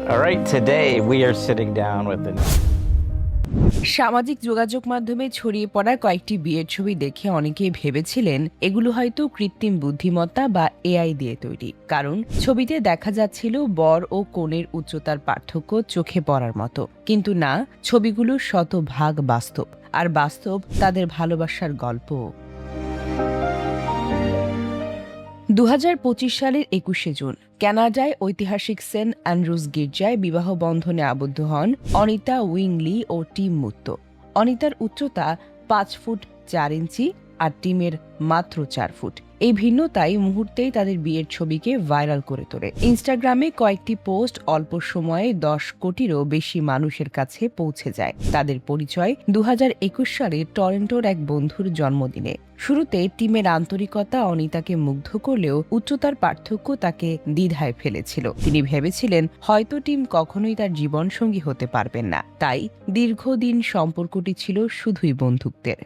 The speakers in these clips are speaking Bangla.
All right, today we are sitting down with the সামাজিক যোগাযোগ মাধ্যমে ছড়িয়ে পড়া কয়েকটি বিয়ের ছবি দেখে অনেকেই ভেবেছিলেন এগুলো হয়তো কৃত্রিম বুদ্ধিমত্তা বা এআই দিয়ে তৈরি। কারণ ছবিতে দেখা যাচ্ছিল বর ও কনের উচ্চতার পার্থক্য চোখে পড়ার মতো, কিন্তু না, ছবিগুলো শতভাগ বাস্তব, আর বাস্তব তাদের ভালোবাসার গল্প। ২০২৫ সালের ২১শে জুন কানাডায় ঐতিহাসিক সেন্ট অ্যান্ড্রুজ গির্জায় বিবাহ বন্ধনে আবদ্ধ হন অনিতা উইংলি ও টিম মুত্ত। অনিতার উচ্চতা ৫ ফুট ৪ ইঞ্চি আর টিমের মাত্র ৪ ফুট। এই ভিন্নতাই মুহূর্তেই তাদের বিয়ের ছবিকে ভাইরাল করে তোলে। ইনস্টাগ্রামে কয়েকটি পোস্ট অল্প সময়ে ১০ কোটিরও বেশি মানুষের কাছে পৌঁছে যায়। তাদের পরিচয় ২০২১ সালে টরন্টোর এক বন্ধুর জন্মদিনে। শুরুতে টিমের আন্তরিকতা অনিতাকে মুগ্ধ করলেও উচ্চতার পার্থক্য তাকে দ্বিধায় ফেলেছিল। তিনি ভেবেছিলেন হয়তো টিম কখনোই তার জীবনসঙ্গী হতে পারবেন না, তাই দীর্ঘদিন সম্পর্কটি ছিল শুধুই বন্ধুত্বের।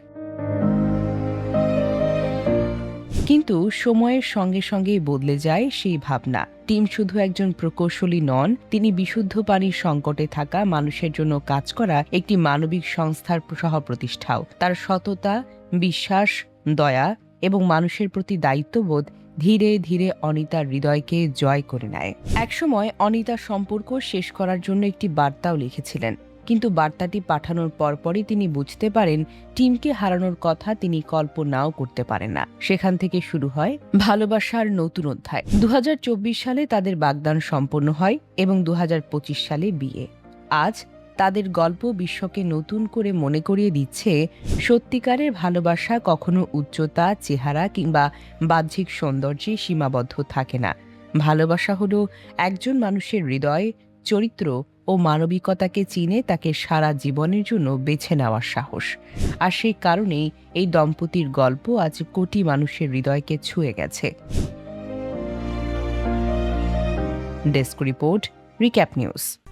কিন্তু সময়ের সঙ্গে সঙ্গেই বদলে যায় সেই ভাবনা। টিম শুধু একজন প্রকৌশলী নন, তিনি বিশুদ্ধ পানির সংকটে থাকা মানুষের জন্য কাজ করা একটি মানবিক সংস্থার সহ-প্রতিষ্ঠাও। তার সততা, বিশ্বাস, দয়া এবং মানুষের প্রতি দায়িত্ববোধ ধীরে ধীরে অনিতার হৃদয়কে জয় করে নেয়। একসময় অনিতা সম্পর্ক শেষ করার জন্য একটি বার্তাও লিখেছিলেন, কিন্তু বার্তাটি পাঠানোর পরপরই তিনি বুঝতে পারেন টিমকে হারানোর কথা তিনি কল্পনাও করতে পারেন না। সেখান থেকে শুরু হয় ভালোবাসার নতুন অধ্যায়। ২০২৪ সালে তাদের বাগদান সম্পন্ন হয় এবং ২০২৫ সালে বিয়ে। আজ তাদের গল্প বিশ্বকে নতুন করে মনে করিয়ে দিচ্ছে সত্যিকারের ভালোবাসা কখনো উচ্চতা, চেহারা কিংবা বাহ্যিক সৌন্দর্যে সীমাবদ্ধ থাকে না। ভালোবাসা হলো একজন মানুষের হৃদয়, চরিত্র ও মানবিকতাকে চিনে তাকে সারা জীবনের জন্য বেছে নেওয়ার সাহস। আর সেই কারণেই এই দম্পতির গল্প আজ কোটি মানুষের হৃদয়কে ছুঁয়ে গেছে। Desk report, recap news.